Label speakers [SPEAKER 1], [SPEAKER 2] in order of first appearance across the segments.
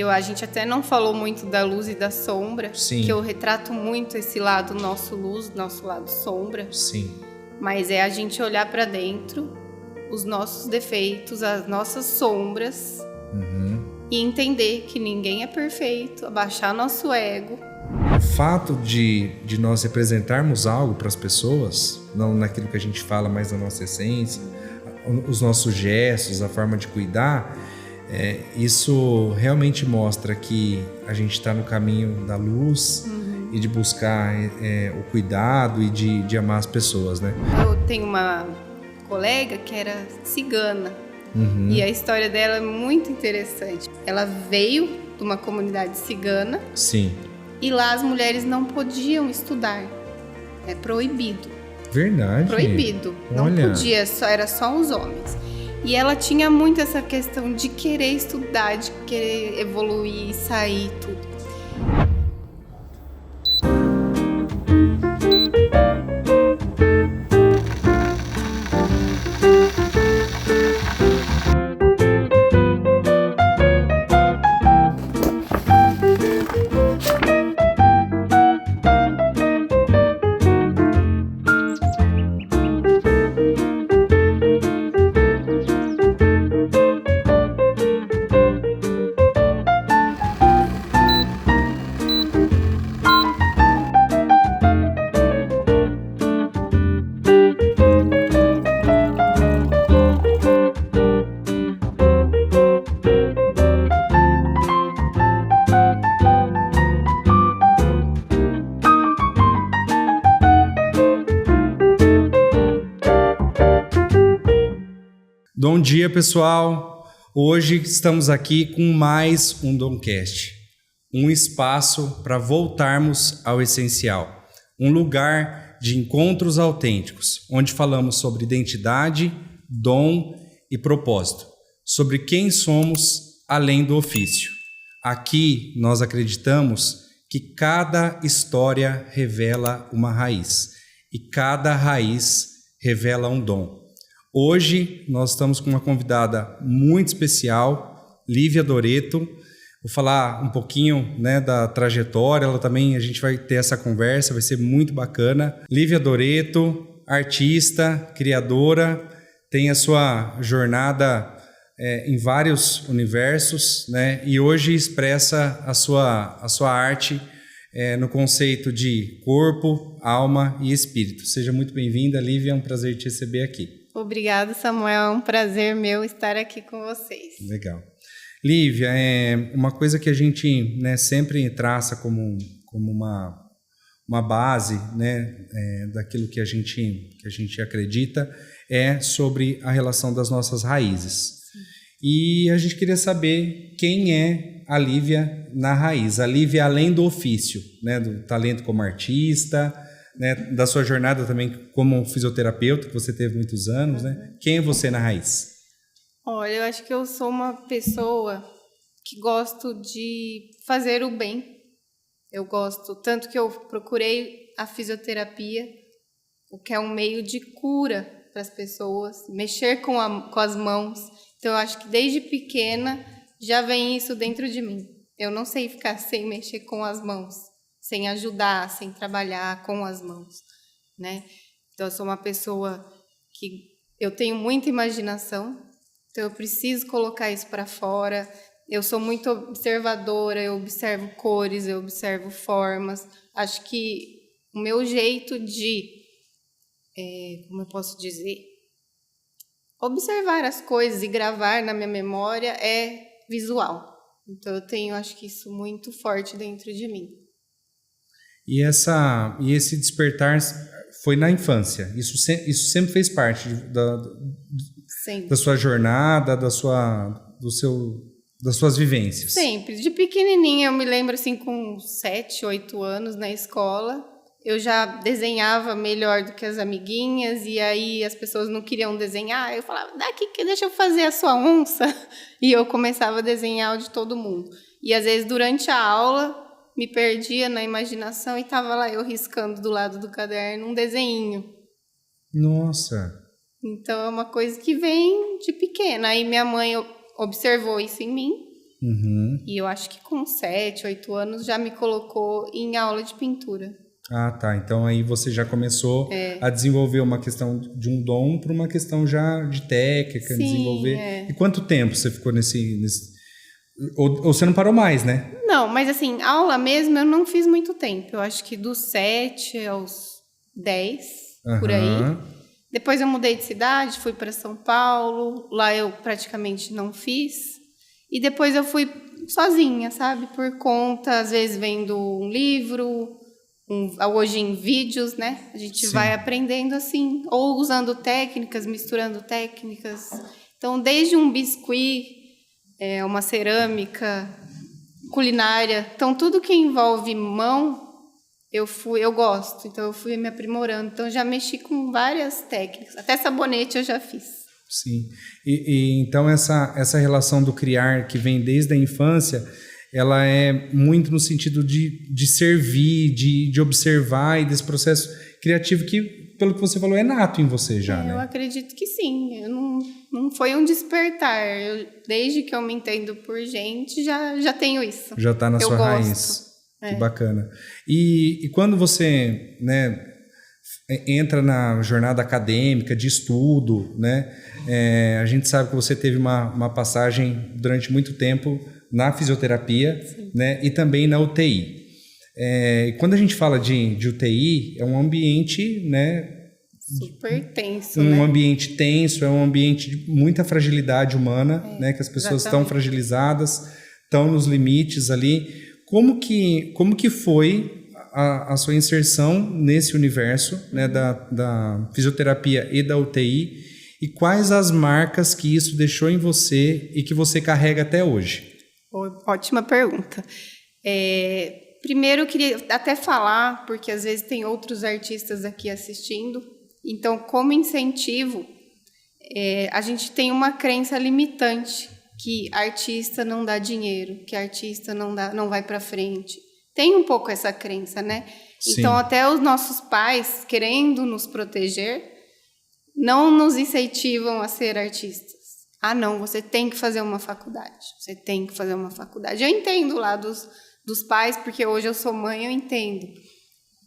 [SPEAKER 1] A gente até não falou muito da luz e da sombra,
[SPEAKER 2] Sim.
[SPEAKER 1] que eu retrato muito esse lado nosso luz, nosso lado sombra.
[SPEAKER 2] Sim.
[SPEAKER 1] Mas é a gente olhar para dentro, os nossos defeitos, as nossas sombras, e entender que ninguém é perfeito, abaixar nosso ego.
[SPEAKER 2] O fato de nós representarmos algo para as pessoas, não naquilo que a gente fala, mas na nossa essência, os nossos gestos, a forma de cuidar, isso realmente mostra que a gente está no caminho da luz e de buscar o cuidado e de amar as pessoas, né?
[SPEAKER 1] Eu tenho uma colega que era cigana e a história dela é muito interessante. Ela veio de uma comunidade cigana.
[SPEAKER 2] Sim.
[SPEAKER 1] E lá as mulheres não podiam estudar. É proibido.
[SPEAKER 2] Verdade.
[SPEAKER 1] Proibido. Não podia, era só os homens. E ela tinha muito essa questão de querer estudar, de querer evoluir, sair, tudo.
[SPEAKER 2] Bom dia, pessoal! Hoje estamos aqui com mais um Domcast, um espaço para voltarmos ao essencial, um lugar de encontros autênticos, onde falamos sobre identidade, dom e propósito, sobre quem somos além do ofício. Aqui nós acreditamos que cada história revela uma raiz e cada raiz revela um dom. Hoje nós estamos com uma convidada muito especial, Lívia Doreto. Vou falar um pouquinho, né, da trajetória, a gente vai ter essa conversa, vai ser muito bacana. Lívia Doreto, artista, criadora, tem a sua jornada em vários universos, né, e hoje expressa a sua arte no conceito de corpo, alma e espírito. Seja muito bem-vinda, Lívia, é um prazer te receber aqui.
[SPEAKER 1] Obrigada, Samuel. É um prazer meu estar aqui com vocês.
[SPEAKER 2] Legal. Lívia, uma coisa que a gente, né, sempre traça como uma base, né, daquilo que a gente acredita é sobre a relação das nossas raízes. Sim. E a gente queria saber quem é a Lívia na raiz. A Lívia além do ofício, né, do talento como artista, né, da sua jornada também como fisioterapeuta, que você teve muitos anos, né? Quem é você na raiz?
[SPEAKER 1] Olha, eu acho que eu sou uma pessoa que gosto de fazer o bem. Eu gosto, tanto que eu procurei a fisioterapia, o que é um meio de cura para as pessoas, mexer com as mãos. Então, eu acho que desde pequena já vem isso dentro de mim. Eu não sei ficar sem mexer com as mãos, sem ajudar, sem trabalhar com as mãos, né? Então, eu sou uma pessoa que eu tenho muita imaginação, então eu preciso colocar isso para fora. Eu sou muito observadora, eu observo cores, eu observo formas. Acho que o meu jeito de, como eu posso dizer, observar as coisas e gravar na minha memória é visual. Então, eu tenho, acho que isso muito forte dentro de mim.
[SPEAKER 2] E esse despertar foi na infância? Isso sempre fez parte da sua jornada, das suas vivências?
[SPEAKER 1] Sempre. De pequenininha, eu me lembro assim, com 7, 8 anos na escola, eu já desenhava melhor do que as amiguinhas, e aí as pessoas não queriam desenhar, eu falava, deixa eu fazer a sua onça, e eu começava a desenhar o de todo mundo. E às vezes, durante a aula, me perdia na imaginação e estava lá eu riscando do lado do caderno um desenho.
[SPEAKER 2] Nossa!
[SPEAKER 1] Então, é uma coisa que vem de pequena. Aí minha mãe observou isso em mim E eu acho que com 7, 8 anos já me colocou em aula de pintura.
[SPEAKER 2] Ah, tá. Então aí você já começou a desenvolver uma questão de um dom para uma questão já de técnica, desenvolver. E quanto tempo você ficou nesse... Ou você não parou mais, né?
[SPEAKER 1] Não, mas assim, aula mesmo eu não fiz muito tempo. Eu acho que dos 7 aos 10, por aí. Depois eu mudei de cidade, fui para São Paulo. Lá eu praticamente não fiz. E depois eu fui sozinha, sabe? Por conta, às vezes vendo um livro, hoje em vídeos, né? A gente vai aprendendo assim, ou usando técnicas, misturando técnicas. Então, desde um biscuit, uma cerâmica, culinária. Então, tudo que envolve mão, eu gosto. Então, eu fui me aprimorando. Então, já mexi com várias técnicas. Até sabonete eu já fiz.
[SPEAKER 2] Sim. Então, essa relação do criar, que vem desde a infância, ela é muito no sentido de servir, de observar, e desse processo criativo que, pelo que você falou, é nato em você já, né?
[SPEAKER 1] Eu acredito que sim. Não foi um despertar. Desde que eu me entendo por gente, já tenho isso.
[SPEAKER 2] Já está na sua raiz. Que bacana. E quando você, né, entra na jornada acadêmica, de estudo, né, a gente sabe que você teve uma passagem durante muito tempo na fisioterapia, né, e também na UTI. Quando a gente fala de UTI, é um ambiente, né,
[SPEAKER 1] super tenso,
[SPEAKER 2] um ambiente tenso, é um ambiente de muita fragilidade humana, né, que as pessoas estão fragilizadas, estão nos limites ali. Como que foi a sua inserção nesse universo, né, da fisioterapia e da UTI, e quais as marcas que isso deixou em você e que você carrega até hoje?
[SPEAKER 1] Ótima pergunta. Primeiro eu queria até falar, porque às vezes tem outros artistas aqui assistindo, então como incentivo, a gente tem uma crença limitante, que artista não dá dinheiro, que artista não vai para frente. Tem um pouco essa crença, né? Sim. Então, até os nossos pais, querendo nos proteger, não nos incentivam a ser artistas. Ah, não, você tem que fazer uma faculdade. Você tem que fazer uma faculdade. Eu entendo lá dos pais, porque hoje eu sou mãe, eu entendo.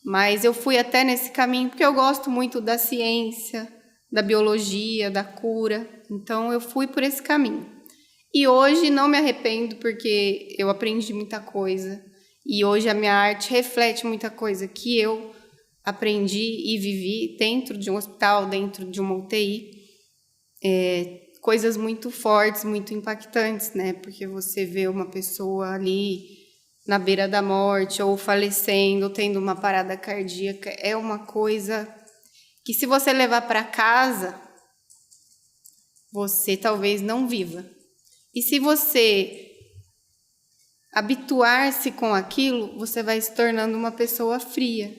[SPEAKER 1] Mas eu fui até nesse caminho porque eu gosto muito da ciência, da biologia, da cura. Então, eu fui por esse caminho. E hoje não me arrependo, porque eu aprendi muita coisa. E hoje a minha arte reflete muita coisa que eu aprendi e vivi dentro de um hospital, dentro de uma UTI. Coisas muito fortes, muito impactantes, né? Porque você vê uma pessoa ali na beira da morte, ou falecendo, ou tendo uma parada cardíaca. É uma coisa que, se você levar para casa, você talvez não viva. E se você habituar-se com aquilo, você vai se tornando uma pessoa fria.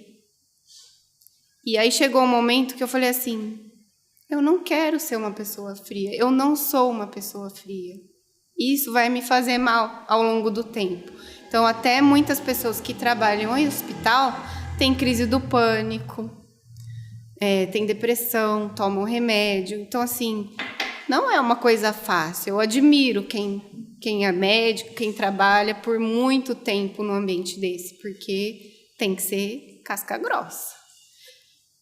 [SPEAKER 1] E aí chegou um momento que eu falei assim, eu não quero ser uma pessoa fria, eu não sou uma pessoa fria. Isso vai me fazer mal ao longo do tempo. Então, até muitas pessoas que trabalham em hospital têm crise do pânico, têm depressão, tomam remédio. Então, assim, não é uma coisa fácil. Eu admiro quem é médico, quem trabalha por muito tempo num ambiente desse, porque tem que ser casca grossa.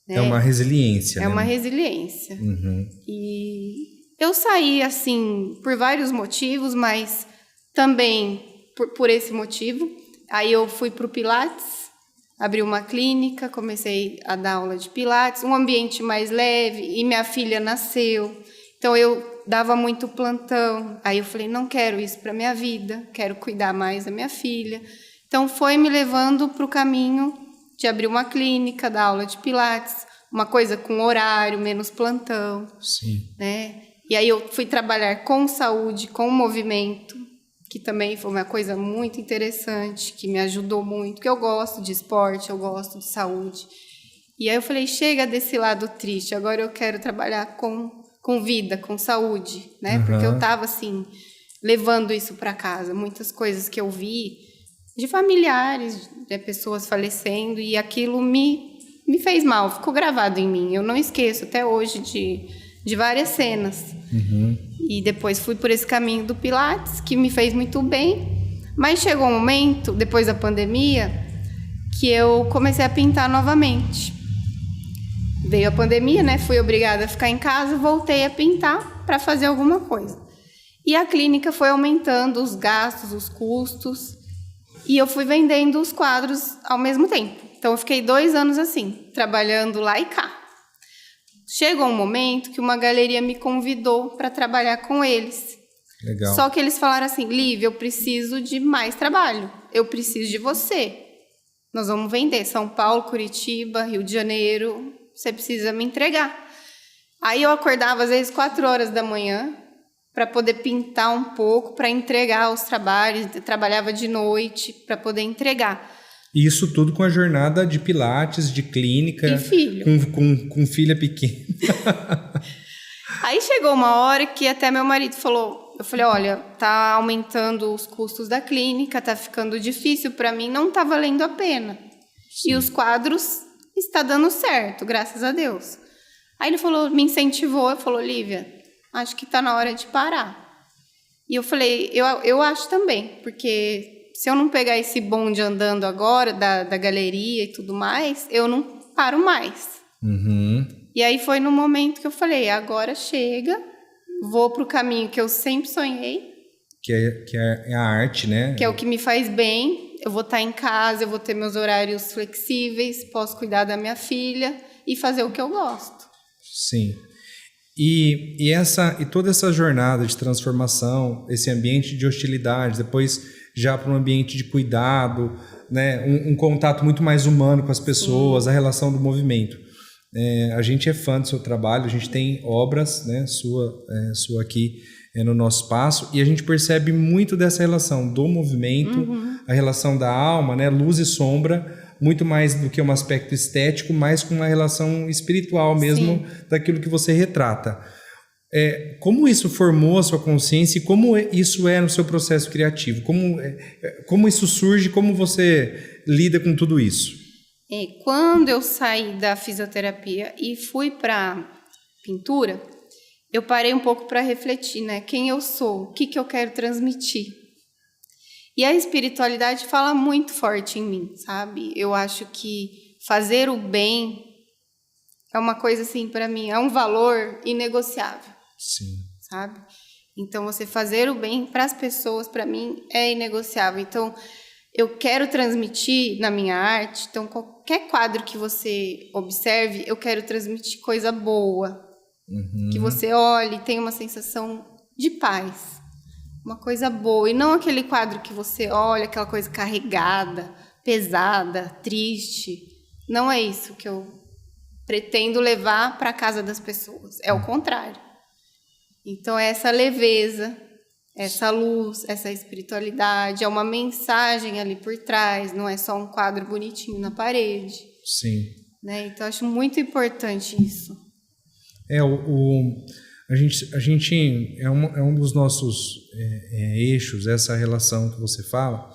[SPEAKER 1] Né?
[SPEAKER 2] É uma resiliência.
[SPEAKER 1] É uma resiliência. E eu saí, assim, por vários motivos, mas também por esse motivo. Aí eu fui para o Pilates, abri uma clínica, comecei a dar aula de Pilates, um ambiente mais leve, e minha filha nasceu. Então, eu dava muito plantão. Aí eu falei, não quero isso para minha vida, quero cuidar mais da minha filha. Então, foi me levando para o caminho de abrir uma clínica, dar aula de Pilates, uma coisa com horário, menos plantão.
[SPEAKER 2] Sim.
[SPEAKER 1] Né? E aí eu fui trabalhar com saúde, com movimento, que também foi uma coisa muito interessante, que me ajudou muito, porque eu gosto de esporte, eu gosto de saúde. E aí eu falei, chega desse lado triste, agora eu quero trabalhar com vida, com saúde, né? Porque eu estava, assim, levando isso para casa. Muitas coisas que eu vi de familiares, de pessoas falecendo, e aquilo me fez mal, ficou gravado em mim. Eu não esqueço até hoje de várias cenas. E depois fui por esse caminho do Pilates, que me fez muito bem. Mas chegou um momento, depois da pandemia, que eu comecei a pintar novamente. Veio a pandemia, né? Fui obrigada a ficar em casa, voltei a pintar para fazer alguma coisa. E a clínica foi aumentando os gastos, os custos, e eu fui vendendo os quadros ao mesmo tempo. Então eu fiquei 2 anos assim, trabalhando lá e cá. Chegou um momento que uma galeria me convidou para trabalhar com eles.
[SPEAKER 2] Legal.
[SPEAKER 1] Só que eles falaram assim, Lívia, eu preciso de mais trabalho. Eu preciso de você. Nós vamos vender São Paulo, Curitiba, Rio de Janeiro. Você precisa me entregar. Aí eu acordava às vezes 4 horas da manhã para poder pintar um pouco, para entregar os trabalhos. Eu trabalhava de noite para poder entregar.
[SPEAKER 2] Isso tudo com a jornada de Pilates, de clínica.
[SPEAKER 1] E filho.
[SPEAKER 2] Com filha pequena.
[SPEAKER 1] Aí chegou uma hora que até meu marido falou, eu falei, olha, tá aumentando os custos da clínica, tá ficando difícil para mim, não tá valendo a pena. Sim. E os quadros está dando certo, graças a Deus. Aí ele falou, me incentivou, falou, Lívia, acho que tá na hora de parar. E eu falei, eu acho também, porque se eu não pegar esse bonde andando agora, da galeria e tudo mais, eu não paro mais.
[SPEAKER 2] Uhum.
[SPEAKER 1] E aí foi no momento que eu falei, agora chega, vou pro caminho que eu sempre sonhei.
[SPEAKER 2] Que é a arte, né?
[SPEAKER 1] Que é o que me faz bem. Eu vou estar em casa, eu vou ter meus horários flexíveis, posso cuidar da minha filha e fazer o que eu gosto.
[SPEAKER 2] Sim. E toda essa jornada de transformação, esse ambiente de hostilidade, depois já para um ambiente de cuidado, né? Um contato muito mais humano com as pessoas, sim, a relação do movimento. A gente é fã do seu trabalho, a gente tem obras, né, sua aqui no nosso espaço, e a gente percebe muito dessa relação do movimento, uhum, a relação da alma, né, luz e sombra, muito mais do que um aspecto estético, mais com uma relação espiritual mesmo, sim, daquilo que você retrata. Como isso formou a sua consciência e como isso é no seu processo criativo? Como isso surge, como você lida com tudo isso?
[SPEAKER 1] Quando eu saí da fisioterapia e fui para pintura, eu parei um pouco para refletir, né? Quem eu sou, o que eu quero transmitir. E a espiritualidade fala muito forte em mim, sabe? Eu acho que fazer o bem é uma coisa assim, para mim, é um valor inegociável.
[SPEAKER 2] Sim.
[SPEAKER 1] Sabe? Então, você fazer o bem para as pessoas, para mim, é inegociável. Então, eu quero transmitir na minha arte, então qualquer quadro que você observe, eu quero transmitir coisa boa. Uhum. Que você olhe e tenha uma sensação de paz. Uma coisa boa. E não aquele quadro que você olha, aquela coisa carregada, pesada, triste. Não é isso que eu pretendo levar para a casa das pessoas. É o contrário. Então, é essa leveza, essa luz, essa espiritualidade, é uma mensagem ali por trás, não é só um quadro bonitinho na parede.
[SPEAKER 2] Sim.
[SPEAKER 1] Né? Então, acho muito importante isso.
[SPEAKER 2] A gente é um dos nossos eixos, essa relação que você fala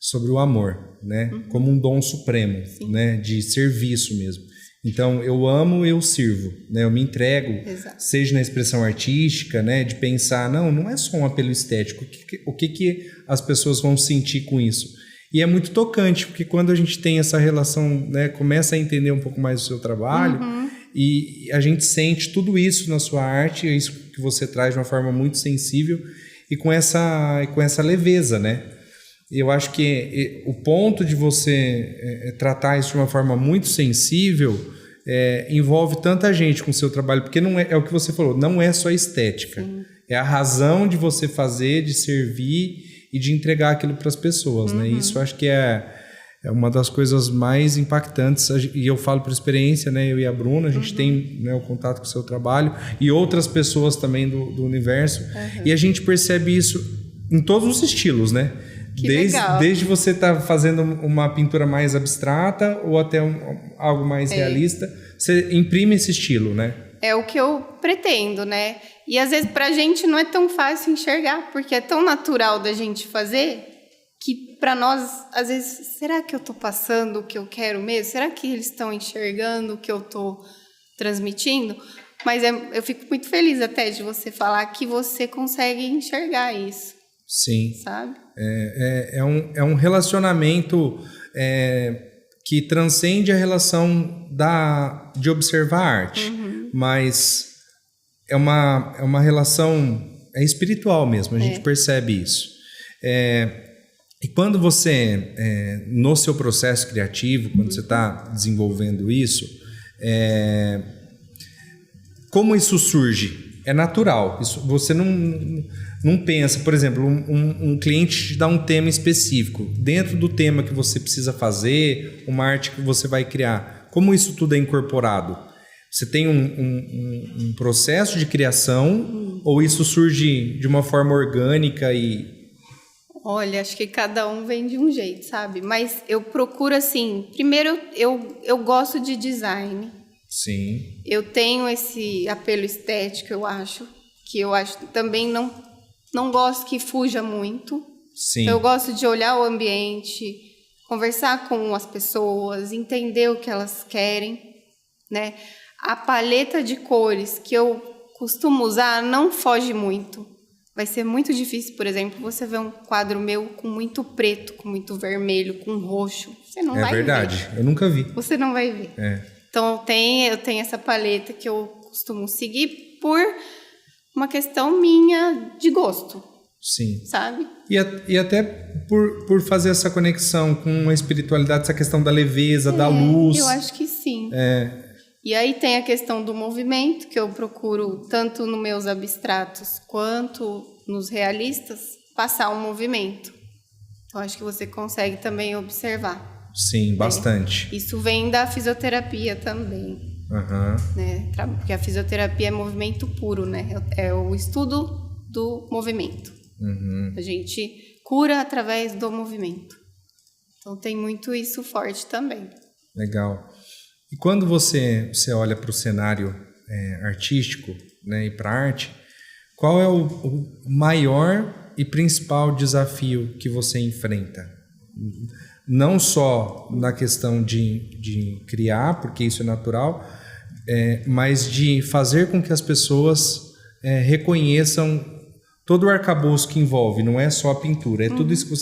[SPEAKER 2] sobre o amor, né? Uhum. Como um dom supremo, né? De serviço mesmo. Então, eu amo, eu sirvo, né? Eu me entrego, exato, seja na expressão artística, né? De pensar, não é só um apelo estético, o que as pessoas vão sentir com isso? E é muito tocante, porque quando a gente tem essa relação, né? Começa a entender um pouco mais o seu trabalho, uhum, e a gente sente tudo isso na sua arte, é isso que você traz de uma forma muito sensível e com essa leveza, né? Eu acho que o ponto de você tratar isso de uma forma muito sensível envolve tanta gente com o seu trabalho, porque não é o que você falou, não é só estética. Sim. É a razão de você fazer, de servir e de entregar aquilo para as pessoas, uhum, né? Isso eu acho que é uma das coisas mais impactantes, e eu falo por experiência, né? Eu e a Bruna, a gente, uhum, tem, né, o contato com o seu trabalho e outras pessoas também do universo, uhum, e a gente percebe isso em todos os estilos, né? Desde você estar fazendo uma pintura mais abstrata ou até algo mais realista, você imprime esse estilo, né?
[SPEAKER 1] É o que eu pretendo, né? E às vezes pra gente não é tão fácil enxergar, porque é tão natural da gente fazer que para nós, às vezes, será que eu tô passando o que eu quero mesmo? Será que eles estão enxergando o que eu tô transmitindo? Mas eu fico muito feliz até de você falar que você consegue enxergar isso.
[SPEAKER 2] Sim.
[SPEAKER 1] Sabe?
[SPEAKER 2] É um relacionamento que transcende a relação de observar a arte. Mas é uma relação espiritual mesmo, a gente percebe isso. E quando você, no seu processo criativo, quando você está desenvolvendo isso, como isso surge? É natural. Isso, você não pensa, por exemplo, um cliente te dá um tema específico. Dentro do tema que você precisa fazer, uma arte que você vai criar. Como isso tudo é incorporado? Você tem um processo de criação ou isso surge de uma forma orgânica e...
[SPEAKER 1] Olha, acho que cada um vem de um jeito, sabe? Mas eu procuro assim... Primeiro, eu gosto de design.
[SPEAKER 2] Sim.
[SPEAKER 1] Eu tenho esse apelo estético, eu acho. Que eu acho também não gosto que fuja muito.
[SPEAKER 2] Sim.
[SPEAKER 1] Então, eu gosto de olhar o ambiente, conversar com as pessoas, entender o que elas querem, né? A paleta de cores que eu costumo usar não foge muito. Vai ser muito difícil, por exemplo, você ver um quadro meu com muito preto, com muito vermelho, com roxo. Você não vai ver. É
[SPEAKER 2] verdade, eu nunca vi.
[SPEAKER 1] Você não vai ver. Então, eu tenho essa paleta que eu costumo seguir por uma questão minha de gosto.
[SPEAKER 2] Sim.
[SPEAKER 1] Sabe?
[SPEAKER 2] E até por fazer essa conexão com a espiritualidade, essa questão da leveza, da luz.
[SPEAKER 1] Eu acho que sim. E aí tem a questão do movimento, que eu procuro, tanto nos meus abstratos quanto nos realistas, passar um movimento. Então, acho que você consegue também observar.
[SPEAKER 2] Sim, bastante.
[SPEAKER 1] Isso vem da fisioterapia também. Né? Porque a fisioterapia é movimento puro, né? É o estudo do movimento. A gente cura através do movimento. Então, tem muito isso forte também.
[SPEAKER 2] Legal. E quando você olha para o cenário artístico, né, e para a arte, qual é o maior e principal desafio que você enfrenta? Não só na questão de criar, porque isso é natural, mas de fazer com que as pessoas reconheçam todo o arcabouço que envolve, não é só a pintura, é tudo isso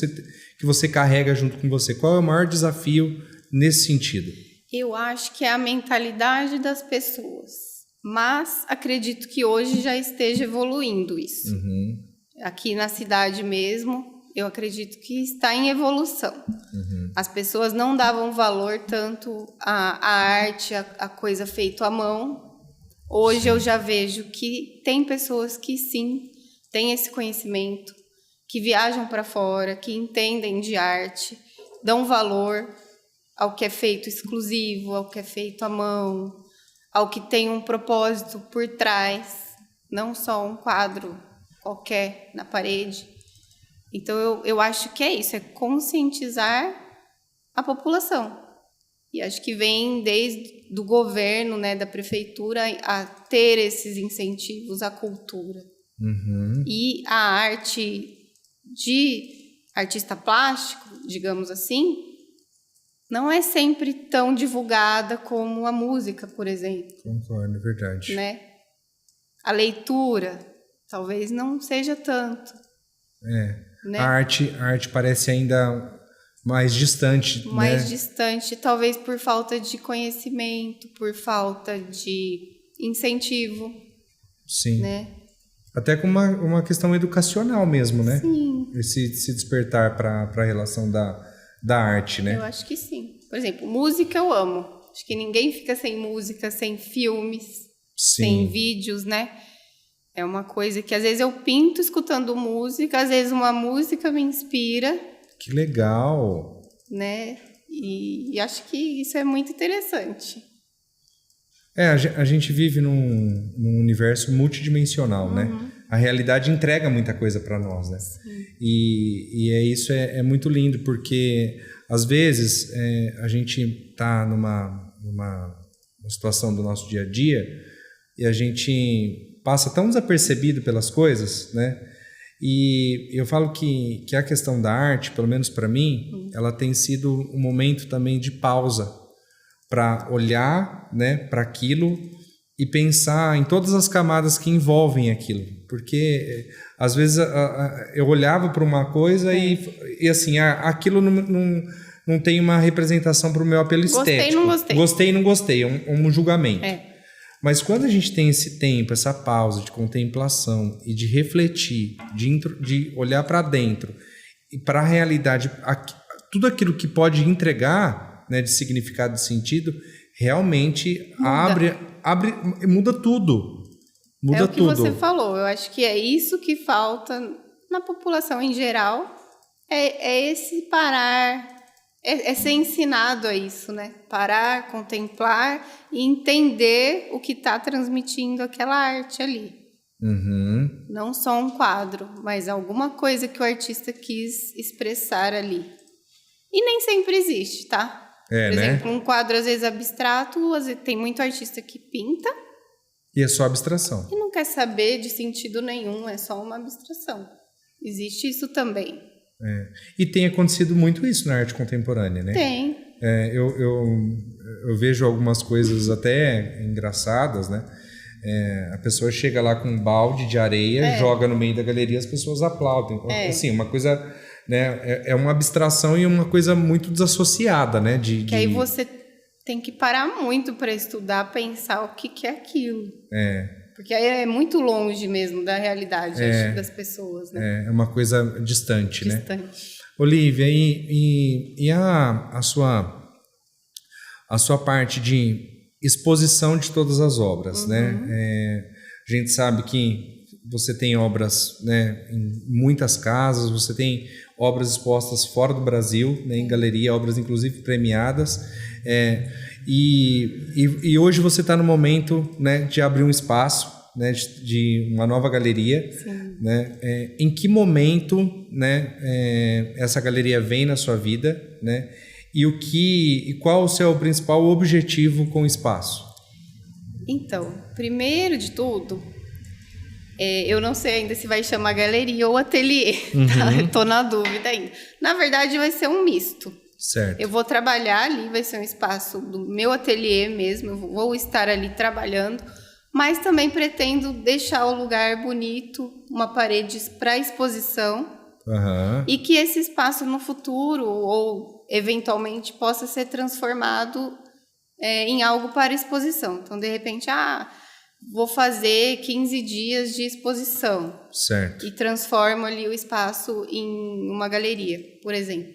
[SPEAKER 2] que você carrega junto com você. Qual é o maior desafio nesse sentido?
[SPEAKER 1] Eu acho que é a mentalidade das pessoas, mas acredito que hoje já esteja evoluindo isso. Aqui na cidade mesmo, eu acredito que está em evolução. As pessoas não davam valor tanto à arte, à coisa feita à mão. Hoje eu já vejo que tem pessoas que sim, têm esse conhecimento, que viajam para fora, que entendem de arte, dão valor ao que é feito exclusivo, ao que é feito à mão, ao que tem um propósito por trás, não só um quadro qualquer na parede. Então, eu acho que é isso, é conscientizar a população. E acho que vem desde do governo, né, da prefeitura, a ter esses incentivos à cultura. E a arte de artista plástico, digamos assim, não é sempre tão divulgada como a música, por exemplo.
[SPEAKER 2] Concordo, é verdade.
[SPEAKER 1] Né? A leitura talvez não seja tanto. Né?
[SPEAKER 2] A arte parece ainda mais distante.
[SPEAKER 1] Mais distante, talvez por falta de conhecimento, por falta de incentivo.
[SPEAKER 2] Sim.
[SPEAKER 1] Né?
[SPEAKER 2] Até com uma questão educacional mesmo, né?
[SPEAKER 1] Sim.
[SPEAKER 2] Se despertar para a relação da arte, né?
[SPEAKER 1] Eu acho que sim. Por exemplo, música eu amo. Acho que ninguém fica sem música, sem filmes, sem vídeos, né? É uma coisa que às vezes eu pinto escutando música, às vezes uma música me inspira.
[SPEAKER 2] Que legal!
[SPEAKER 1] Né? E acho que isso é muito interessante.
[SPEAKER 2] A gente vive num universo multidimensional, né? A realidade entrega muita coisa para nós, né? E isso é muito lindo, porque às vezes a gente está numa situação do nosso dia a dia e a gente passa tão desapercebido pelas coisas, né? E eu falo que a questão da arte, pelo menos para mim, ela tem sido um momento também de pausa para olhar, né, para aquilo e pensar em todas as camadas que envolvem aquilo. Porque, às vezes, eu olhava para uma coisa e assim, aquilo não tem uma representação para o meu apelo estético. Gostei, não gostei. É um julgamento. Mas quando a gente tem esse tempo, essa pausa de contemplação e de refletir, de olhar para dentro e para a realidade, tudo aquilo que pode entregar, né, de significado, de sentido, realmente muda tudo. Muda
[SPEAKER 1] o que
[SPEAKER 2] tudo.
[SPEAKER 1] Você falou. Eu acho que é isso que falta na população em geral. É esse parar, é ser ensinado a isso, né? Parar, contemplar e entender o que está transmitindo aquela arte ali. Não só um quadro, mas alguma coisa que o artista quis expressar ali. E nem sempre existe, tá? Por exemplo, um quadro às vezes abstrato, tem muito artista que pinta.
[SPEAKER 2] E é só abstração.
[SPEAKER 1] E não quer saber de sentido nenhum, é só uma abstração. Existe isso também.
[SPEAKER 2] E tem acontecido muito isso na arte contemporânea, né?
[SPEAKER 1] Tem.
[SPEAKER 2] Eu vejo algumas coisas até engraçadas, né? A pessoa chega lá com um balde de areia, joga no meio da galeria, as pessoas aplaudem. Assim, uma coisa, né? É uma abstração e uma coisa muito desassociada, né? Que
[SPEAKER 1] aí você tem que parar muito para estudar, pensar o que é aquilo. Porque aí é muito longe mesmo da realidade das pessoas, né?
[SPEAKER 2] É uma coisa distante, né?
[SPEAKER 1] Distante.
[SPEAKER 2] Olívia, e a sua parte de exposição de todas as obras, né? A gente sabe que você tem obras, né, em muitas casas, você tem obras expostas fora do Brasil, né, em galeria, obras inclusive premiadas, e hoje você está no momento, né, de abrir um espaço, né, de uma nova galeria.
[SPEAKER 1] Sim.
[SPEAKER 2] Né? Em que momento, né, essa galeria vem na sua vida, né? E qual o seu principal objetivo com o espaço?
[SPEAKER 1] Então, primeiro de tudo, eu não sei ainda se vai chamar galeria ou ateliê, tá? Eu tô na dúvida ainda. Na verdade, vai ser um misto.
[SPEAKER 2] Certo.
[SPEAKER 1] Eu vou trabalhar ali, vai ser um espaço do meu ateliê mesmo, eu vou estar ali trabalhando, mas também pretendo deixar o lugar bonito, uma parede para exposição, e que esse espaço no futuro ou eventualmente possa ser transformado em algo para exposição. Então, de repente, vou fazer 15 dias de exposição.
[SPEAKER 2] Certo.
[SPEAKER 1] E transformo ali o espaço em uma galeria, por exemplo.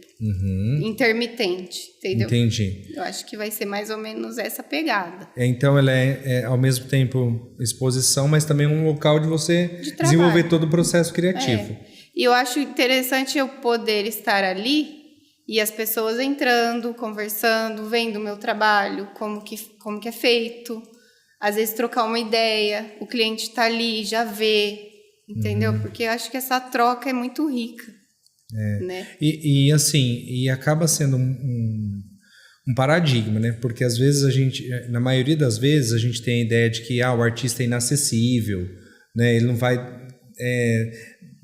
[SPEAKER 1] Intermitente, entendeu?
[SPEAKER 2] Entendi.
[SPEAKER 1] Eu acho que vai ser mais ou menos essa pegada.
[SPEAKER 2] Então, ela é ao mesmo tempo exposição, mas também um local de você desenvolver todo o processo criativo.
[SPEAKER 1] E eu acho interessante eu poder estar ali e as pessoas entrando, conversando, vendo o meu trabalho, como que é feito. Às vezes trocar uma ideia, o cliente está ali, já vê, entendeu? Porque eu acho que essa troca é muito rica. Né?
[SPEAKER 2] E assim, acaba sendo um paradigma, né? Porque às vezes na maioria das vezes, a gente tem a ideia de que o artista é inacessível, né? Ele não vai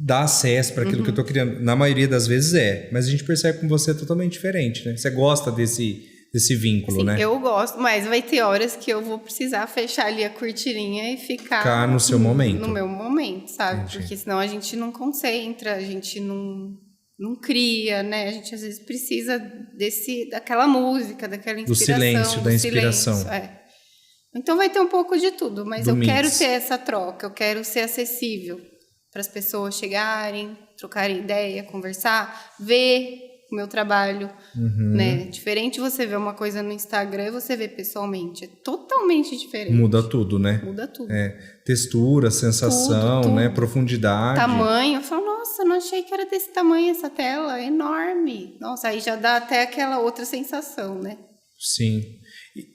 [SPEAKER 2] dar acesso para aquilo que eu estou criando. Na maioria das vezes mas a gente percebe que você é totalmente diferente, né? Você gosta desse vínculo, né?
[SPEAKER 1] Eu gosto, mas vai ter horas que eu vou precisar fechar ali a cortininha e ficar
[SPEAKER 2] no seu momento.
[SPEAKER 1] No meu momento, sabe?
[SPEAKER 2] Entendi.
[SPEAKER 1] Porque senão a gente não concentra, a gente não cria, né? A gente às vezes precisa daquela música, daquela inspiração.
[SPEAKER 2] Da inspiração.
[SPEAKER 1] Silêncio, Então vai ter um pouco de tudo, mas eu quero ter essa troca, eu quero ser acessível para as pessoas chegarem, trocarem ideia, conversar, ver o meu trabalho, né? Diferente você ver uma coisa no Instagram e você ver pessoalmente, é totalmente diferente.
[SPEAKER 2] Muda tudo, né?
[SPEAKER 1] Muda tudo.
[SPEAKER 2] Textura, sensação, tudo. Né? Profundidade.
[SPEAKER 1] Tamanho, eu falo, nossa, eu não achei que era desse tamanho essa tela, é enorme. Nossa, aí já dá até aquela outra sensação, né?
[SPEAKER 2] Sim.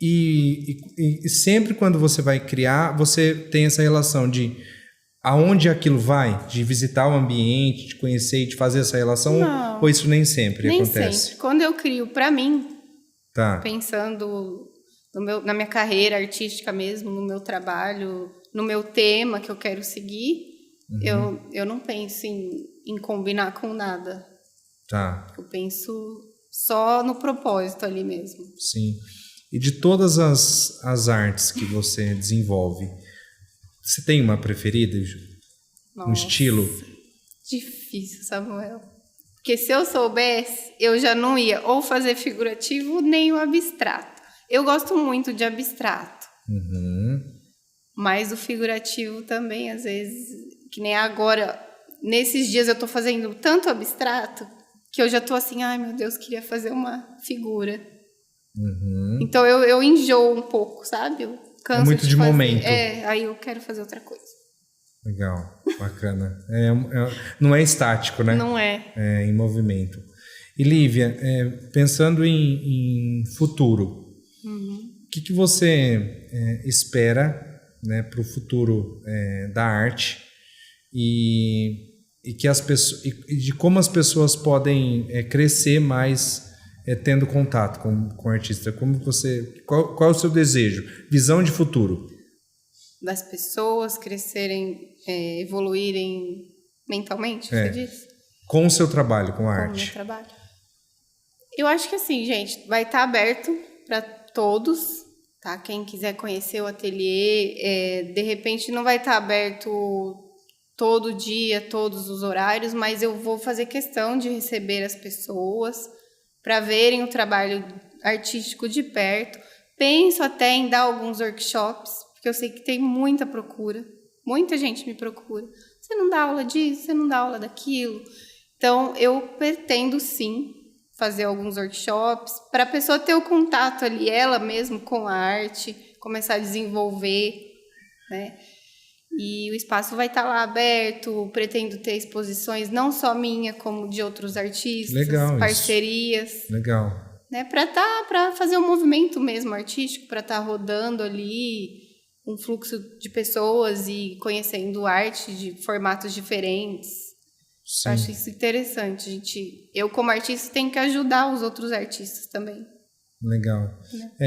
[SPEAKER 2] E sempre quando você vai criar, você tem essa relação de aonde aquilo vai, de visitar o ambiente, de conhecer e de fazer essa relação,
[SPEAKER 1] não,
[SPEAKER 2] ou isso nem sempre acontece?
[SPEAKER 1] Nem sempre. Quando eu crio para mim,
[SPEAKER 2] tá.
[SPEAKER 1] Pensando na minha carreira artística mesmo, no meu trabalho, no meu tema que eu quero seguir, eu não penso em combinar com nada.
[SPEAKER 2] Tá.
[SPEAKER 1] Eu penso só no propósito ali mesmo.
[SPEAKER 2] Sim. E de todas as artes que você desenvolve, você tem uma preferida? Um estilo?
[SPEAKER 1] Difícil, Samuel. Porque se eu soubesse, eu já não ia ou fazer figurativo nem o abstrato. Eu gosto muito de abstrato. Mas o figurativo também, às vezes, que nem agora, nesses dias eu tô fazendo tanto abstrato que eu já tô assim, ai meu Deus, queria fazer uma figura. Então eu enjoo um pouco, sabe? Eu canso
[SPEAKER 2] é muito de
[SPEAKER 1] fazer.
[SPEAKER 2] momento.
[SPEAKER 1] Aí eu quero fazer outra coisa.
[SPEAKER 2] Legal, bacana. Não é estático, né?
[SPEAKER 1] Não é.
[SPEAKER 2] É em movimento. E Lívia, pensando em futuro, o que você espera, né, para o futuro da arte e que as pessoas, e de como as pessoas podem crescer mais tendo contato com o artista? Qual é o seu desejo? Visão de futuro?
[SPEAKER 1] Das pessoas crescerem, evoluírem mentalmente, você diz?
[SPEAKER 2] Com o seu trabalho, com a arte.
[SPEAKER 1] Com o meu trabalho. Eu acho que assim, gente, vai estar aberto para todos, tá? Quem quiser conhecer o ateliê, de repente não vai estar aberto todo dia, todos os horários, mas eu vou fazer questão de receber as pessoas para verem o trabalho artístico de perto. Penso até em dar alguns workshops, porque eu sei que tem muita procura, muita gente me procura. Você não dá aula disso, você não dá aula daquilo. Então, eu pretendo sim fazer alguns workshops para a pessoa ter o contato ali, ela mesmo, com a arte, começar a desenvolver, né? E o espaço vai estar lá aberto, pretendo ter exposições não só minha, como de outros artistas,
[SPEAKER 2] legal,
[SPEAKER 1] parcerias.
[SPEAKER 2] Isso. Legal.
[SPEAKER 1] Né? Para fazer um movimento mesmo artístico, para estar rodando ali um fluxo de pessoas e conhecendo arte de formatos diferentes.
[SPEAKER 2] Sim.
[SPEAKER 1] Eu acho isso interessante. Eu, como artista, tenho que ajudar os outros artistas também.
[SPEAKER 2] Legal.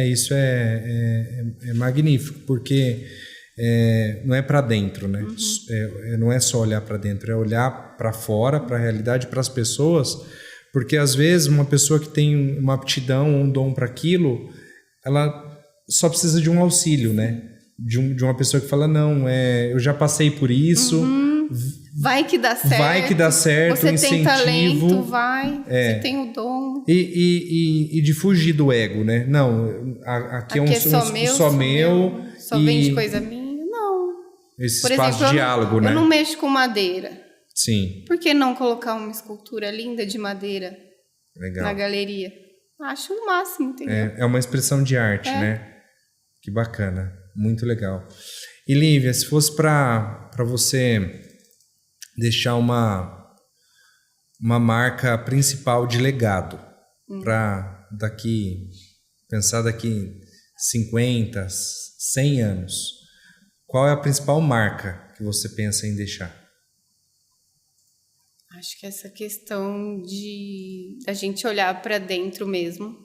[SPEAKER 2] Isso é magnífico, porque não é para dentro, né? Não é só olhar para dentro, é olhar para fora, para a realidade, para as pessoas, porque às vezes uma pessoa que tem uma aptidão ou um dom para aquilo, ela só precisa de um auxílio, né? De uma pessoa que fala, não, eu já passei por isso.
[SPEAKER 1] Vai que dá certo.
[SPEAKER 2] Vai que dá certo,
[SPEAKER 1] você
[SPEAKER 2] incentivo.
[SPEAKER 1] Tem talento, vai. Você tem o dom.
[SPEAKER 2] E de fugir do ego, né? Não, aqui é só meu.
[SPEAKER 1] Só vende coisa minha. Não.
[SPEAKER 2] Esse
[SPEAKER 1] por
[SPEAKER 2] espaço
[SPEAKER 1] exemplo,
[SPEAKER 2] de diálogo, né?
[SPEAKER 1] Eu não mexo com madeira.
[SPEAKER 2] Sim.
[SPEAKER 1] Por que não colocar uma escultura linda de madeira na galeria? Acho o máximo, entendeu?
[SPEAKER 2] É uma expressão de arte, né? Que bacana. Muito legal. E Lívia, se fosse para você deixar uma marca principal de legado para pensar daqui 50, 100 anos, qual é a principal marca que você pensa em deixar?
[SPEAKER 1] Acho que essa questão da gente olhar para dentro mesmo.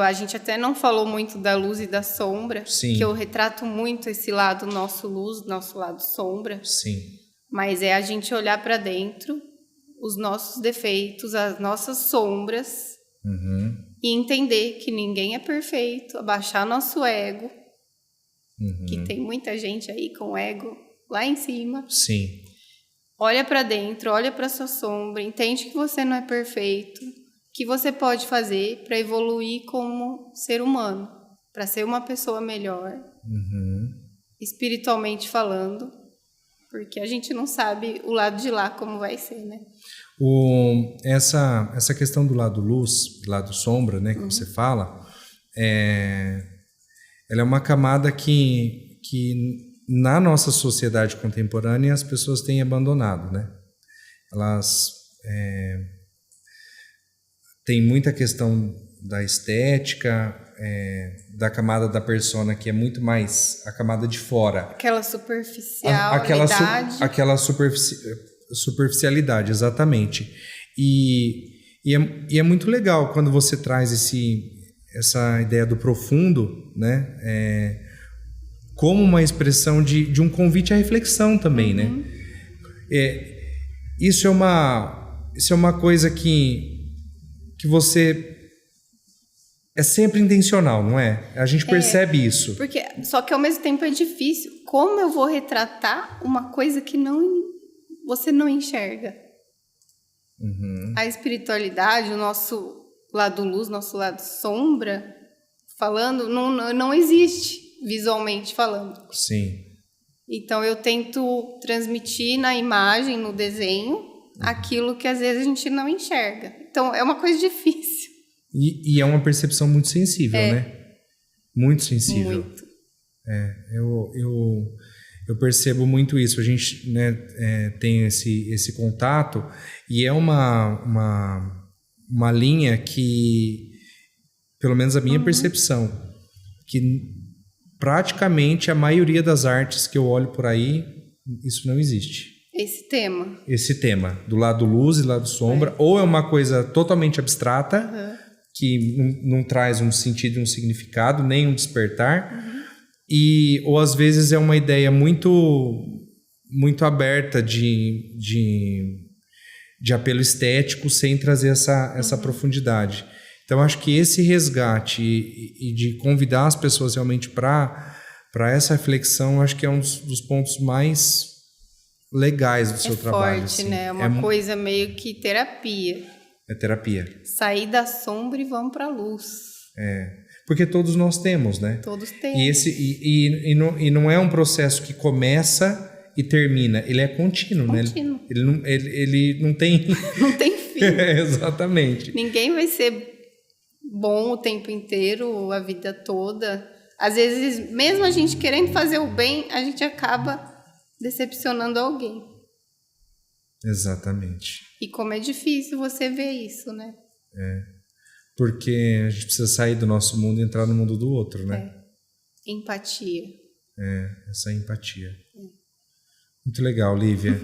[SPEAKER 1] A gente até não falou muito da luz e da sombra,
[SPEAKER 2] Sim.
[SPEAKER 1] que eu retrato muito esse lado nosso luz, nosso lado sombra.
[SPEAKER 2] Sim.
[SPEAKER 1] Mas é a gente olhar para dentro, os nossos defeitos, as nossas sombras, e entender que ninguém é perfeito, abaixar nosso ego, que tem muita gente aí com ego lá em cima.
[SPEAKER 2] Sim.
[SPEAKER 1] Olha para dentro, olha para sua sombra, entende que você não é perfeito, que você pode fazer para evoluir como ser humano, para ser uma pessoa melhor, espiritualmente falando, porque a gente não sabe o lado de lá como vai ser, né?
[SPEAKER 2] Essa questão do lado luz, do lado sombra, né, que você fala, ela é uma camada que na nossa sociedade contemporânea as pessoas têm abandonado, né? Elas têm muita questão da estética, da camada da persona, que é muito mais a camada de fora. Aquela
[SPEAKER 1] superficialidade.
[SPEAKER 2] Aquela superficialidade, exatamente. E é muito legal quando você traz essa ideia do profundo, né? Como uma expressão de um convite à reflexão também, né? Isso é uma coisa que você é sempre intencional, não é? A gente percebe isso.
[SPEAKER 1] Porque, só que ao mesmo tempo é difícil. Como eu vou retratar uma coisa que você não enxerga? A espiritualidade, o nosso lado luz, nosso lado sombra, falando, não existe visualmente falando.
[SPEAKER 2] Sim.
[SPEAKER 1] Então eu tento transmitir na imagem, no desenho, aquilo que às vezes a gente não enxerga. Então é uma coisa difícil.
[SPEAKER 2] E é uma percepção muito sensível, né? Muito sensível.
[SPEAKER 1] Muito.
[SPEAKER 2] Eu percebo muito isso. A gente, né, tem esse contato e é uma linha que, pelo menos a minha percepção, que praticamente a maioria das artes que eu olho por aí, isso não existe. Esse tema, do lado luz e lado sombra, ou é uma coisa totalmente abstrata, que não traz um sentido, um significado, nem um despertar, ou às vezes é uma ideia muito, muito aberta de apelo estético, sem trazer essa profundidade. Então, acho que esse resgate e de convidar as pessoas realmente para essa reflexão, acho que é um dos pontos mais legais do seu trabalho.
[SPEAKER 1] É forte,
[SPEAKER 2] assim.
[SPEAKER 1] né? É uma coisa meio que terapia.
[SPEAKER 2] É terapia.
[SPEAKER 1] Sair da sombra e vamos para a luz.
[SPEAKER 2] Porque todos nós temos, né?
[SPEAKER 1] Todos temos.
[SPEAKER 2] E não é um processo que começa e termina. Ele é contínuo, né? Ele não tem...
[SPEAKER 1] Não tem fim.
[SPEAKER 2] Exatamente.
[SPEAKER 1] Ninguém vai ser bom o tempo inteiro, a vida toda. Às vezes, mesmo a gente querendo fazer o bem, a gente acaba decepcionando alguém.
[SPEAKER 2] Exatamente.
[SPEAKER 1] E como é difícil você ver isso, né?
[SPEAKER 2] Porque a gente precisa sair do nosso mundo e entrar no mundo do outro, né?
[SPEAKER 1] Empatia.
[SPEAKER 2] Essa empatia. Muito legal, Lívia.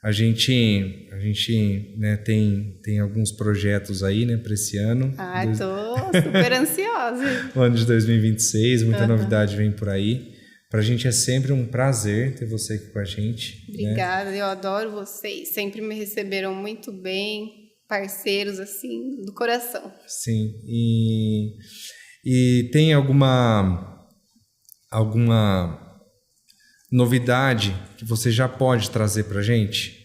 [SPEAKER 2] A gente né, tem alguns projetos aí, né, para esse ano.
[SPEAKER 1] Tô super ansiosa.
[SPEAKER 2] O ano de 2026, muita novidade vem por aí. Pra gente é sempre um prazer ter você aqui com a gente.
[SPEAKER 1] Obrigada, eu adoro vocês. Sempre me receberam muito bem, parceiros, assim, do coração.
[SPEAKER 2] Sim, e tem alguma novidade que você já pode trazer pra gente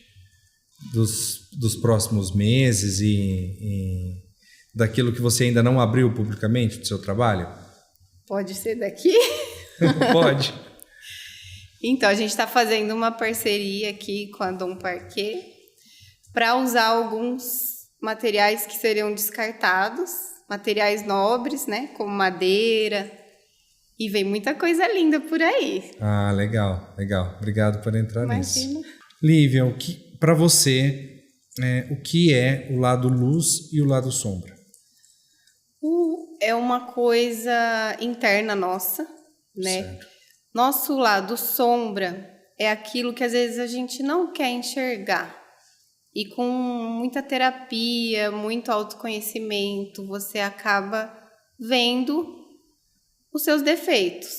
[SPEAKER 2] dos próximos meses e daquilo que você ainda não abriu publicamente do seu trabalho?
[SPEAKER 1] Pode ser daqui?
[SPEAKER 2] Pode.
[SPEAKER 1] Então, a gente está fazendo uma parceria aqui com a Dom Parquet para usar alguns materiais que seriam descartados, materiais nobres, né, como madeira, e vem muita coisa linda por aí.
[SPEAKER 2] Legal. Obrigado por entrar
[SPEAKER 1] Imagina.
[SPEAKER 2] nisso. Lívia, para você, o que é o lado luz e o lado sombra?
[SPEAKER 1] É uma coisa interna nossa, né?
[SPEAKER 2] Certo.
[SPEAKER 1] Nosso lado sombra é aquilo que às vezes a gente não quer enxergar. E com muita terapia, muito autoconhecimento, você acaba vendo os seus defeitos,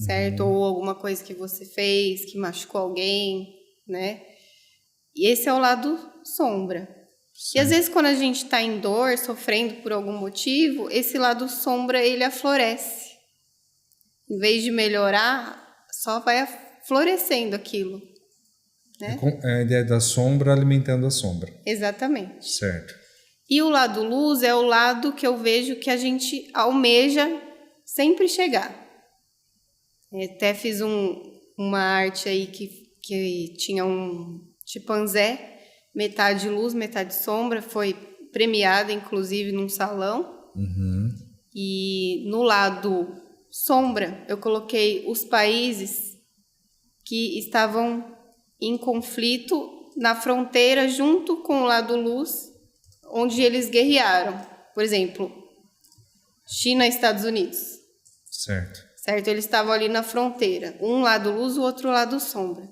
[SPEAKER 1] certo? Ou alguma coisa que você fez, que machucou alguém, né? E esse é o lado sombra. Sim. E às vezes quando a gente está em dor, sofrendo por algum motivo, esse lado sombra, ele aflorece. Em vez de melhorar, só vai florescendo aquilo. Né?
[SPEAKER 2] A ideia da sombra alimentando a sombra.
[SPEAKER 1] Exatamente.
[SPEAKER 2] Certo.
[SPEAKER 1] E o lado luz é o lado que eu vejo que a gente almeja sempre chegar. Até fiz uma arte aí que tinha um chimpanzé, metade luz, metade sombra, foi premiada, inclusive, num salão. E no lado sombra, eu coloquei os países que estavam em conflito na fronteira junto com o lado luz, onde eles guerrearam. Por exemplo, China e Estados Unidos.
[SPEAKER 2] Certo.
[SPEAKER 1] Eles estavam ali na fronteira. Um lado luz, o outro lado sombra.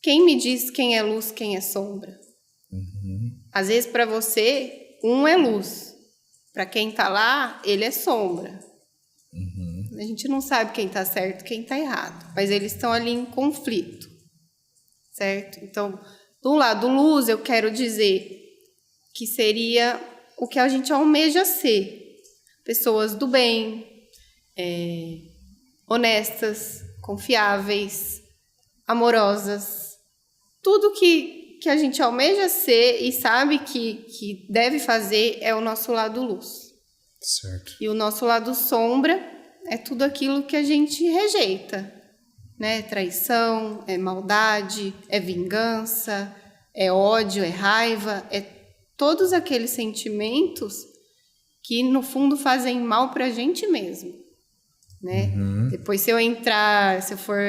[SPEAKER 1] Quem me diz quem é luz, quem é sombra? Às vezes, para você, um é luz. Para quem está lá, ele é sombra. A gente não sabe quem está certo, quem está errado. Mas eles estão ali em conflito. Certo? Então, do lado luz, eu quero dizer que seria o que a gente almeja ser. pessoas do bem, honestas, confiáveis, amorosas. Tudo que a gente almeja ser e sabe que deve fazer é o nosso lado luz.
[SPEAKER 2] Certo.
[SPEAKER 1] E o nosso lado sombra é tudo aquilo que a gente rejeita, né? Traição, é maldade, é vingança, é ódio, é raiva, é todos aqueles sentimentos que no fundo fazem mal pra gente mesmo, né? Depois se eu for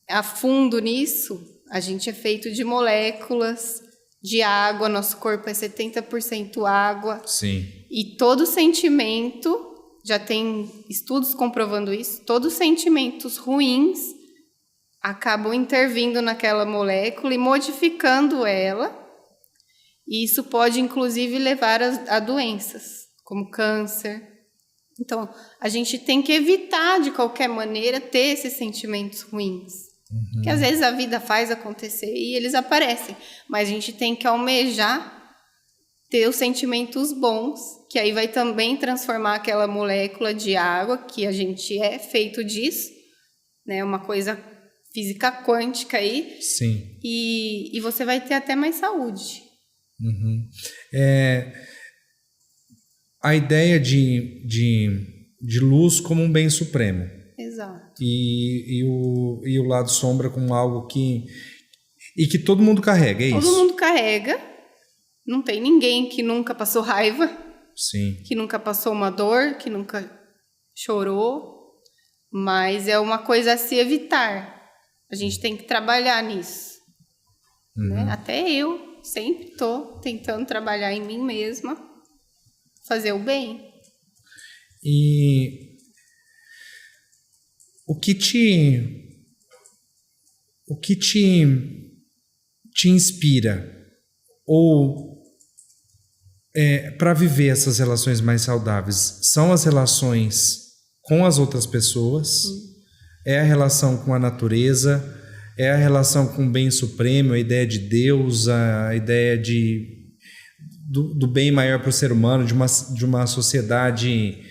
[SPEAKER 1] a fundo nisso, a gente é feito de moléculas, de água, nosso corpo é 70% água.
[SPEAKER 2] Sim.
[SPEAKER 1] E todo sentimento, já tem estudos comprovando isso, todos os sentimentos ruins acabam intervindo naquela molécula e modificando ela. E isso pode, inclusive, levar a doenças, como câncer. Então, a gente tem que evitar, de qualquer maneira, ter esses sentimentos ruins. Que às vezes a vida faz acontecer e eles aparecem. Mas a gente tem que almejar ter os sentimentos bons, que aí vai também transformar aquela molécula de água, que a gente é feito disso, né? Uma coisa física quântica aí.
[SPEAKER 2] Sim.
[SPEAKER 1] E você vai ter até mais saúde.
[SPEAKER 2] A ideia de luz como um bem supremo.
[SPEAKER 1] Exato.
[SPEAKER 2] E o lado sombra como algo que todo mundo carrega, é isso?
[SPEAKER 1] Todo mundo carrega. Não tem ninguém que nunca passou raiva.
[SPEAKER 2] Sim.
[SPEAKER 1] Que nunca passou uma dor, que nunca chorou. Mas é uma coisa a se evitar. A gente tem que trabalhar nisso. Né? Até eu sempre estou tentando trabalhar em mim mesma, fazer o bem.
[SPEAKER 2] E o que te inspira ou para viver essas relações mais saudáveis? São as relações com as outras pessoas? É a relação com a natureza? É a relação com o bem supremo, a ideia de Deus, a ideia do bem maior para o ser humano, de uma sociedade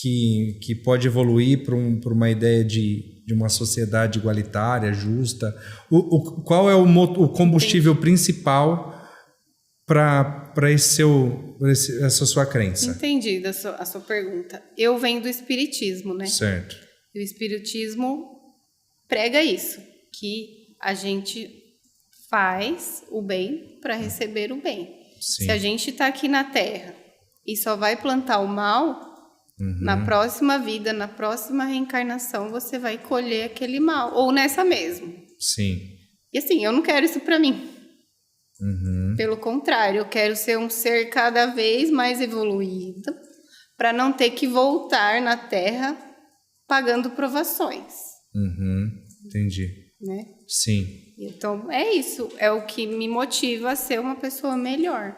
[SPEAKER 2] que pode evoluir para uma ideia de uma sociedade igualitária, justa? Qual é o combustível principal para essa sua crença?
[SPEAKER 1] Entendi a sua pergunta. Eu venho do espiritismo, né?
[SPEAKER 2] Certo.
[SPEAKER 1] E o espiritismo prega isso, que a gente faz o bem para receber o bem.
[SPEAKER 2] Sim.
[SPEAKER 1] Se a gente está aqui na Terra e só vai plantar o mal, na próxima vida, na próxima reencarnação, você vai colher aquele mal. Ou nessa mesmo.
[SPEAKER 2] Sim.
[SPEAKER 1] E assim, eu não quero isso para mim. Pelo contrário, eu quero ser um ser cada vez mais evoluído para não ter que voltar na Terra pagando provações.
[SPEAKER 2] Entendi.
[SPEAKER 1] Né?
[SPEAKER 2] Sim.
[SPEAKER 1] Então, é isso. É o que me motiva a ser uma pessoa melhor.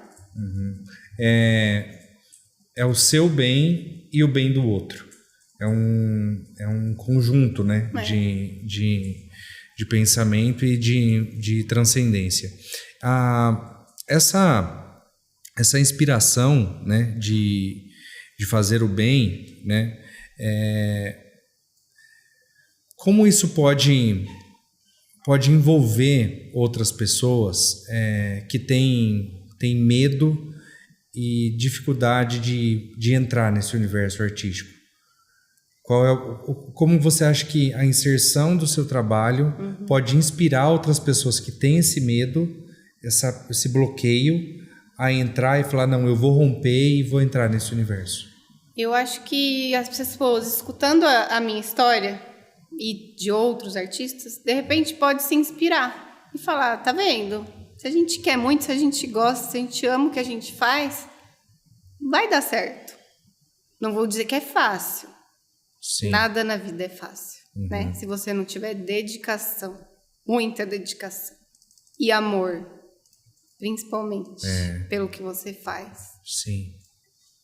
[SPEAKER 2] É o seu bem e o bem do outro. É um conjunto, né? De pensamento e de transcendência. Essa inspiração, né? De fazer o bem, né? Como isso pode envolver outras pessoas que têm medo e dificuldade de entrar nesse universo artístico? Como você acha que a inserção do seu trabalho pode inspirar outras pessoas que têm esse medo, esse bloqueio, a entrar e falar, não, eu vou romper e vou entrar nesse universo?
[SPEAKER 1] Eu acho que as pessoas, escutando a minha história e de outros artistas, de repente pode se inspirar e falar, tá vendo? Se a gente quer muito, se a gente gosta, se a gente ama o que a gente faz, vai dar certo. Não vou dizer que é fácil.
[SPEAKER 2] Sim.
[SPEAKER 1] Nada na vida é fácil, né? Se você não tiver dedicação, muita dedicação e amor, principalmente pelo que você faz.
[SPEAKER 2] Sim.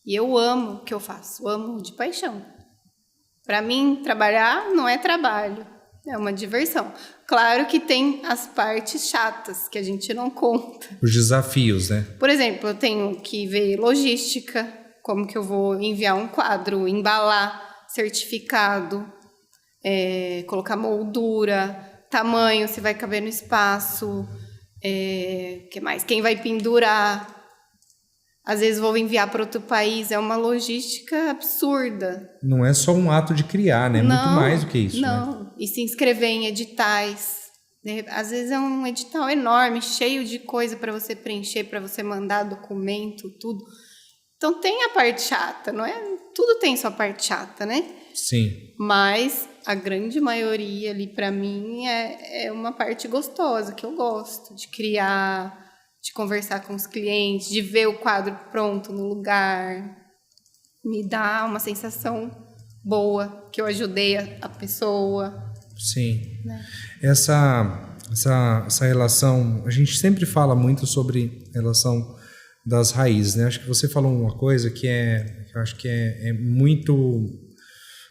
[SPEAKER 1] E eu amo o que eu faço, amo de paixão. Para mim, trabalhar não é trabalho, É uma diversão. Claro que tem as partes chatas que a gente não conta.
[SPEAKER 2] Os desafios, né?
[SPEAKER 1] Por exemplo, eu tenho que ver logística, como que eu vou enviar um quadro, embalar, certificado, colocar moldura, tamanho, se vai caber no espaço, que mais? Quem vai pendurar. Às vezes vou enviar para outro país, é uma logística absurda.
[SPEAKER 2] Não é só um ato de criar, né? É muito mais do que isso,
[SPEAKER 1] não.
[SPEAKER 2] né?
[SPEAKER 1] E se inscrever em editais. Às vezes é um edital enorme, cheio de coisa para você preencher, para você mandar documento, tudo. Então tem a parte chata, não é? Tudo tem sua parte chata, né?
[SPEAKER 2] Sim.
[SPEAKER 1] Mas a grande maioria ali para mim é uma parte gostosa, que eu gosto de criar, de conversar com os clientes, de ver o quadro pronto no lugar. Me dá uma sensação boa, que eu ajudei a pessoa.
[SPEAKER 2] Sim.
[SPEAKER 1] Né?
[SPEAKER 2] Essa relação, a gente sempre fala muito sobre a relação das raízes, né? Acho que você falou uma coisa que eu acho que é muito,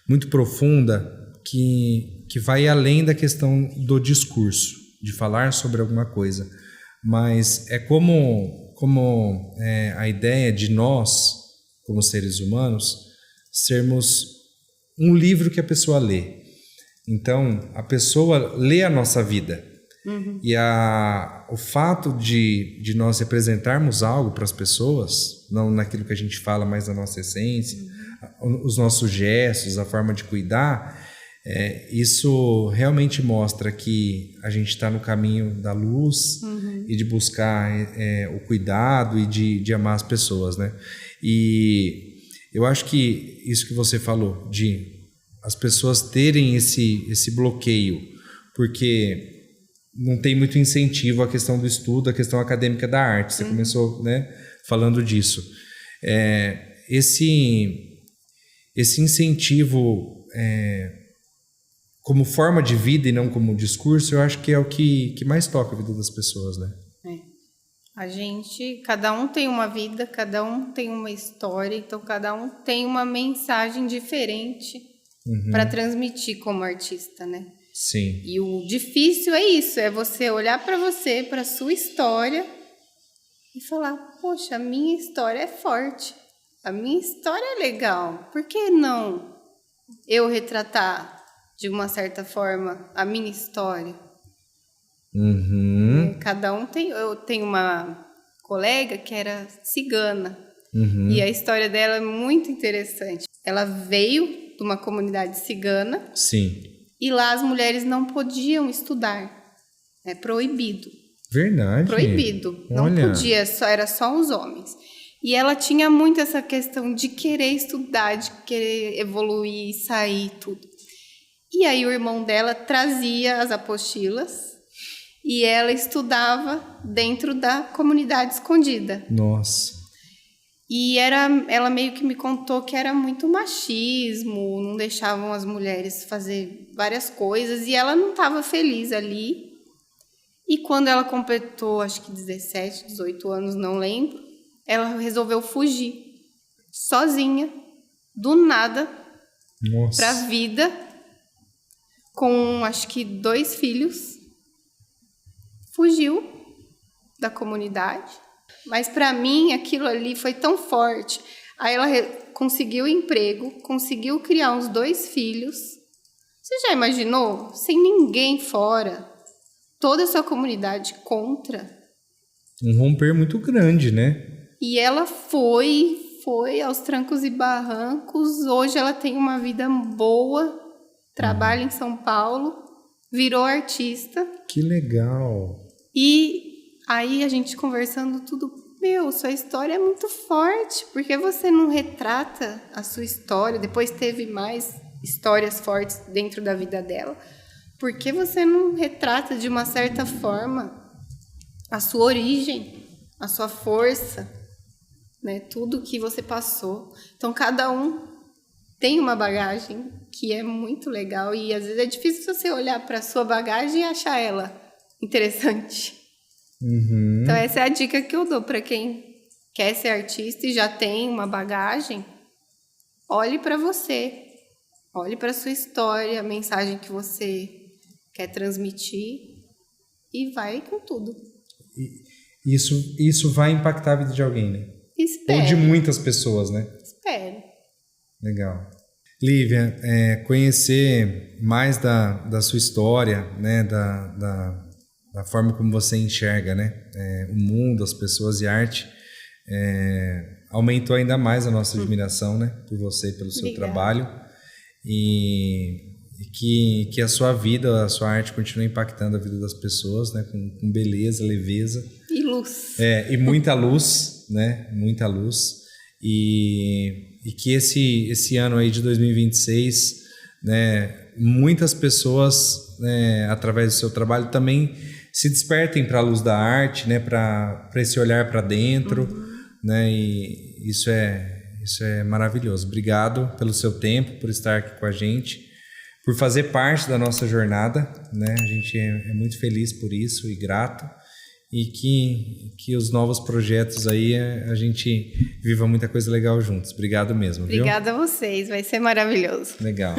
[SPEAKER 2] muito profunda, que vai além da questão do discurso, de falar sobre alguma coisa. Mas é como a ideia de nós, como seres humanos, sermos um livro que a pessoa lê. Então, a pessoa lê a nossa vida.
[SPEAKER 1] Uhum.
[SPEAKER 2] E o fato de nós representarmos algo para as pessoas, não naquilo que a gente fala, mas na nossa essência, os nossos gestos, a forma de cuidar, isso realmente mostra que a gente está no caminho da luz e de buscar o cuidado e de amar as pessoas, né? E eu acho que isso que você falou, de as pessoas terem esse bloqueio, porque não tem muito incentivo à questão do estudo, à questão acadêmica da arte. Você começou, né, falando disso. Esse incentivo como forma de vida e não como discurso, eu acho que é o que mais toca a vida das pessoas, né?
[SPEAKER 1] Cada um tem uma vida, cada um tem uma história, então cada um tem uma mensagem diferente para transmitir como artista, né?
[SPEAKER 2] Sim.
[SPEAKER 1] E o difícil é isso, é você olhar para você, para sua história e falar, poxa, a minha história é forte, a minha história é legal, por que não eu retratar de uma certa forma a minha história? Cada um tem. Eu tenho uma colega que era cigana e a história dela é muito interessante. Ela veio de uma comunidade cigana.
[SPEAKER 2] Sim.
[SPEAKER 1] E lá as mulheres não podiam estudar. É proibido.
[SPEAKER 2] Verdade.
[SPEAKER 1] Proibido. Não podia, era só os homens. E ela tinha muito essa questão de querer estudar, de querer evoluir, sair, tudo. E aí o irmão dela trazia as apostilas e ela estudava dentro da comunidade escondida.
[SPEAKER 2] Nossa.
[SPEAKER 1] E ela meio que me contou que era muito machismo, não deixavam as mulheres fazer várias coisas e ela não estava feliz ali. E quando ela completou, acho que 17, 18 anos, não lembro, ela resolveu fugir sozinha, do nada, para a vida, com acho que 2 filhos. Fugiu da comunidade. Mas para mim aquilo ali foi tão forte. Aí ela conseguiu emprego, conseguiu criar uns 2 filhos. Você já imaginou? Sem ninguém fora. Toda a sua comunidade contra.
[SPEAKER 2] Um romper muito grande, né?
[SPEAKER 1] E ela foi aos trancos e barrancos. Hoje ela tem uma vida boa. Trabalha em São Paulo. Virou artista.
[SPEAKER 2] Que legal.
[SPEAKER 1] E aí a gente conversando tudo, sua história é muito forte, por que você não retrata a sua história? Depois teve mais histórias fortes dentro da vida dela. Por que você não retrata de uma certa forma a sua origem, a sua força, né? Tudo que você passou. Então cada um tem uma bagagem que é muito legal e às vezes é difícil você olhar para a sua bagagem e achar ela interessante. Então essa é a dica que eu dou para quem quer ser artista e já tem uma bagagem. Olhe para você, olhe para sua história, a mensagem que você quer transmitir e vai com tudo.
[SPEAKER 2] Isso vai impactar a vida de alguém, né?
[SPEAKER 1] Espero.
[SPEAKER 2] Ou de muitas pessoas, né?
[SPEAKER 1] Espero.
[SPEAKER 2] Legal. Lívia, conhecer mais da sua história, né? Da forma como você enxerga, né? O mundo, as pessoas e a arte, aumentou ainda mais a nossa admiração, né? Por você, pelo seu trabalho. E que a sua vida, a sua arte continue impactando a vida das pessoas, né? Com beleza, leveza.
[SPEAKER 1] E luz.
[SPEAKER 2] E muita luz, né? Muita luz. E que esse ano aí de 2026, né? Muitas pessoas, né? Através do seu trabalho também se despertem para a luz da arte, né? Para esse olhar para dentro, né? E isso é maravilhoso. Obrigado pelo seu tempo, por estar aqui com a gente, por fazer parte da nossa jornada, né? A gente é muito feliz por isso e grato. E que os novos projetos aí a gente viva muita coisa legal juntos. Obrigado mesmo, viu?
[SPEAKER 1] Obrigada a vocês, vai ser maravilhoso.
[SPEAKER 2] Legal.